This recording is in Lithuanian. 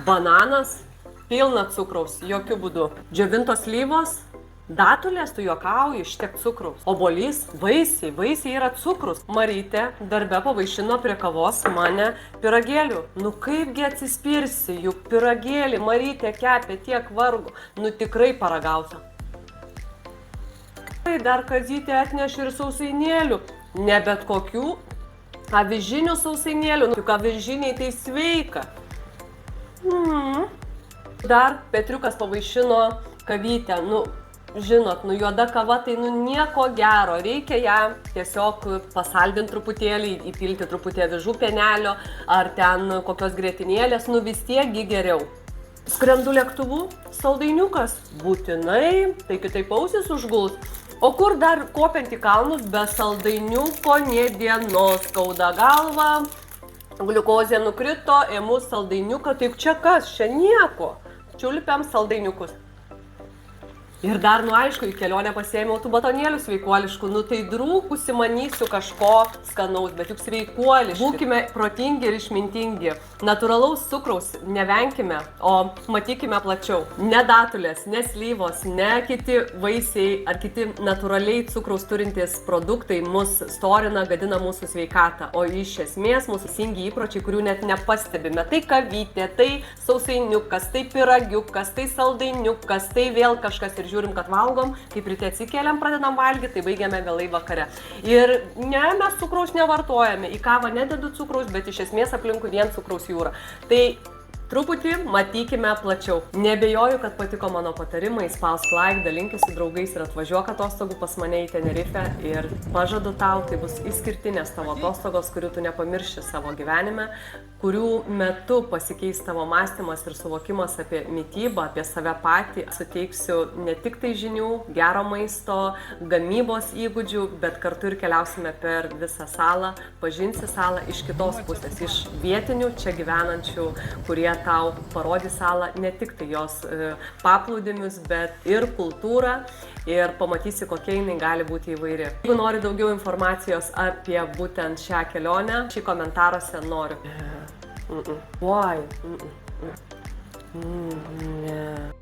Bananas, pilna cukraus, jokių būdų. Džiovintos slyvos, datulės, tu juokauji, šitiek cukraus. Obuolys, vaisiai yra cukrus. Marytė darbe pavaišino prie kavos mane pyragėlių. Nu kaipgi atsispirsi, juk pyragėlį Marytė kepė tiek vargų. Nu tikrai paragausiu. Dar Kazytė atnešė ir sausainėlių. Ne bet kokių, avižinių sausainėlių. Juk avižiniai tai sveika. Dar Petriukas pavaišino kavytę. Nu, žinot, juoda kava tai nieko gero. Reikia ją tiesiog pasaldinti truputėlį, įpilti truputį avižų pienelio ar ten kokios grietinėlės, vis tiekgi geriau. Skrendu lėktuvu, saldainiukas. Būtinai, tai kitaip ausis užguls. O kur dar kopiant į kalnus be saldainiuko nė dienos, skauda galva, gliukozė nukrito, ėmu saldainiuką, taip čia kas, čia nieko. Čiulpiam saldainiukus. Ir dar, aišku, į kelionę pasiėmiau tų batonėlių sveikuoliškų. Tai drūkusi manysiu kažko skanaus, bet juk sveikuoliški. Būkime protingi ir išmintingi. Natūralaus cukraus nevenkime, o matykime plačiau. Ne datulės, ne slyvos, ne kiti vaisiai ar kiti natūraliai cukraus turintys produktai mus storina, gadina mūsų sveikatą. O iš esmės mūsų teisingi įpročiai, kurių net nepastebime. Tai kavytė, tai sausainiukas, tai pyragiukas, tai saldainiukas, tai vėl kažkas ir žiūrim, kad valgom, kaip ryte atsikeliam, pradedam valgyti, tai baigiame vėlai vakare. Ir ne, mes cukraus nevartojame, į kavą nededu cukraus, bet iš esmės aplinkui vien cukraus jūra. Tai truputį matykime plačiau. Nebejoju, kad patiko mano patarimai, spausk like, dalinkis su draugais ir atvažiuok atostogų pas mane į Tenerifę ir pažadu tau, tai bus išskirtinės tavo atostogos, kurių tu nepamirši savo gyvenime, kurių metu pasikeis tavo mąstymas ir suvokimas apie mitybą, apie save patį. Suteiksiu ne tik tai žinių, gero maisto, gamybos įgūdžių, bet kartu ir keliausime per visą salą, pažinsi salą iš kitos pusės, iš vietinių čia gyvenančių, kurie tau parodys salą, ne tik tai jos paplūdimius, bet ir kultūrą ir pamatysi, kokia jinai gali būti įvairi. Jeigu nori daugiau informacijos apie būtent šią kelionę, šį komentaruose noriu. Why? Ne.